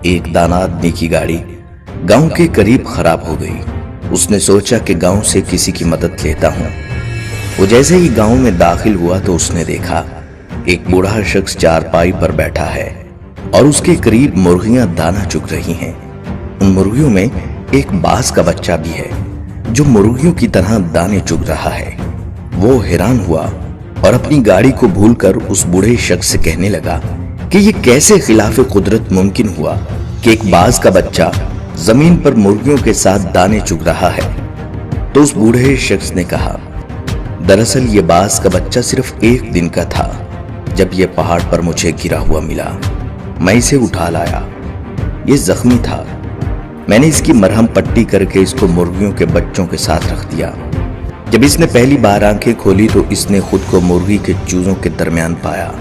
ایک दाना आदमी की गाड़ी गांव के करीब खराब हो गई। उसने सोचा कि गांव से किसी की मदद लेता हूं। वो जैसे ही गांव में दाखिल हुआ तो उसने देखा एक बूढ़ा शख्स चारपाई पर बैठा है और उसके करीब मुर्गियां दाना चुग रही हैं। उन मुर्गियों में एक बाज का बच्चा भी है जो मुर्गियों की तरह दाने चुग रहा है। वो हैरान हुआ और अपनी गाड़ी को भूलकर उस बूढ़े शख्स से कहने लगा कि ये कैसे खिलाफ कुदरत मुमकिन हुआ कि एक बाज का बच्चा जमीन पर मुर्गियों के साथ दाने चुग रहा है। तो उस बूढ़े शख्स ने कहा, दरअसल ये बाज का बच्चा सिर्फ एक दिन का था। जब ये पहाड़ पर मुझे गिरा हुआ मिला, मैं इसे उठा लाया। ये जख्मी था, मैंने इसकी मरहम पट्टी करके इसको मुर्गियों के बच्चों के साथ रख दिया। जब इसने पहली बार आंखें खोली तो इसने खुद को मुर्गी के चूजों के दरमियान पाया।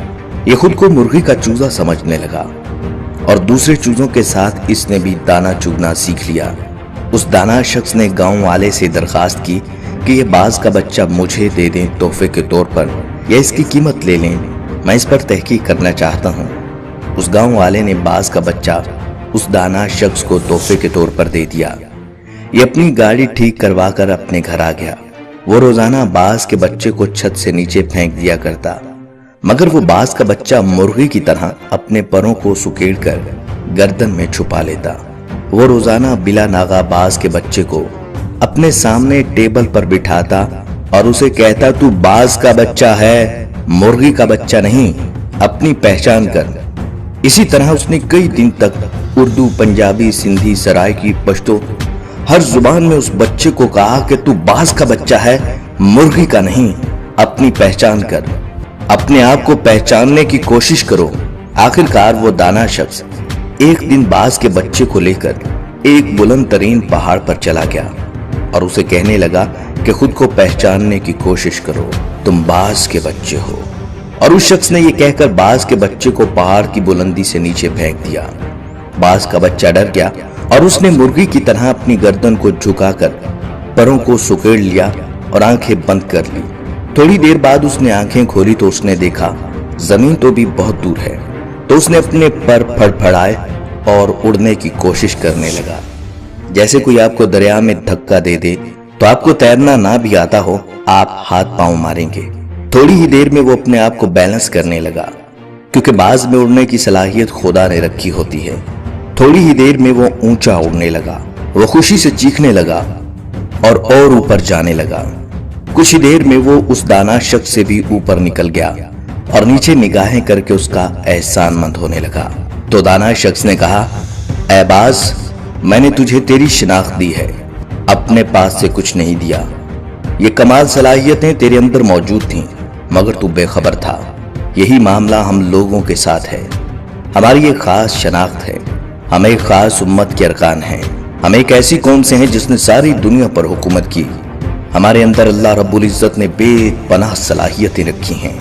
ये खुद को मुर्गी का चूजा समझने लगा और दूसरे चूजों के साथ इसने भी दाना चुगना सीख लिया। उस दाना शख्स ने गांव वाले से दरखास्त की कि ये बाज का बच्चा मुझे दे दें तोहफे के तौर पर या इसकी कीमत ले लें, मैं इस पर तहकीक करना चाहता हूँ। उस गांव वाले ने बाज का बच्चा उस दाना शख्स को तोहफे के तौर पर दे दिया। ये अपनी गाड़ी ठीक करवा कर अपने घर आ गया। वो रोजाना बाज के बच्चे को छत से नीचे फेंक दिया करता, मगर वो बाज का बच्चा मुर्गी की तरह अपने परों को सुकेड़कर गर्दन में छुपा लेता। वो रोजाना बिला नागा बाज के बच्चे को अपने सामने टेबल पर बिठाता और उसे कहता, तू बाज का बच्चा है, मुर्गी का बच्चा नहीं, अपनी पहचान कर। इसी तरह उसने कई दिन तक उर्दू, पंजाबी, सिंधी, सराइकी, पश्तो हर जुबान में उस बच्चे को कहा कि तू बाज का बच्चा है, मुर्गी का नहीं, अपनी पहचान कर, अपने आप को पहचानने की कोशिश करो। आखिरकार वो दाना शख्स एक दिन बाज के बच्चे को लेकर एक बुलंद तरीन पहाड़ पर चला गया और उसे कहने लगा कि खुद को पहचानने की कोशिश करो, तुम बाज के बच्चे हो। और उस शख्स ने ये कहकर बाज के बच्चे को पहाड़ की बुलंदी से नीचे फेंक दिया। बाज का बच्चा डर गया और उसने मुर्गी की तरह अपनी गर्दन को झुकाकर परों को सुकेड़ लिया और आंखें बंद कर ली। थोड़ी देर बाद उसने आंखें खोली तो उसने देखा जमीन तो भी बहुत दूर है। तो उसने अपने पर फड़फड़ाए और उड़ने की कोशिश करने लगा। जैसे कोई आपको दरिया में धक्का दे दे तो आपको तैरना ना भी आता हो, आप हाथ पांव मारेंगे। थोड़ी ही देर में वो अपने आप को बैलेंस करने लगा, क्योंकि बाज में उड़ने की सलाहियत खुदा ने रखी होती है। थोड़ी ही देर में वो ऊंचा उड़ने लगा। वो खुशी से चीखने लगा और ऊपर जाने लगा। कुछ ही देर में वो उस दाना शख्स से भी ऊपर निकल गया और नीचे निगाहें करके उसका एहसानमंद होने लगा। तो दाना शख्स ने कहा, ऐ बाज, मैंने तुझे तेरी शिनाख्त दी है, अपने पास से कुछ नहीं दिया। ये कमाल सलाहियतें तेरे अंदर मौजूद थीं, मगर तू बेखबर था। यही मामला हम लोगों के साथ है। हमारी एक खास शनाख्त है, हम एक खास उम्मत के अरकान हैं। हम एक ऐसी कौम से हैं जिसने सारी दुनिया पर हुकूमत की। हमारे अंदर अल्लाह रब्बुल इज्जत ने बेपनाह सलाहियतें रखी हैं,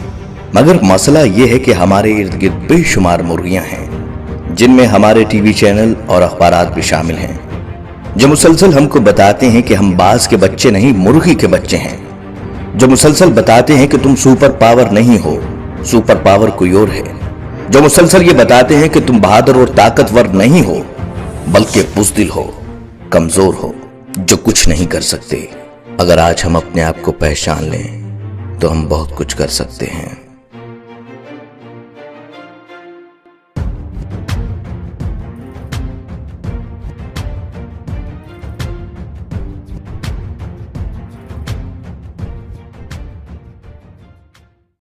मगर मसला ये है कि हमारे इर्द गिर्द बेशुमार मुर्गियां हैं, जिनमें हमारे टीवी चैनल और अखबारात भी शामिल हैं, जो मुसलसल हमको बताते हैं कि हम बाज के बच्चे नहीं, मुर्गी के बच्चे हैं। जो मुसलसल बताते हैं कि तुम सुपर पावर नहीं हो, सुपर पावर कोई और है। जो मुसलसल ये बताते हैं कि तुम बहादुर और ताकतवर नहीं हो, बल्कि बुज़दिल हो, कमजोर हो, जो कुछ नहीं कर सकते। अगर आज हम अपने आप को पहचान लें तो हम बहुत कुछ कर सकते हैं।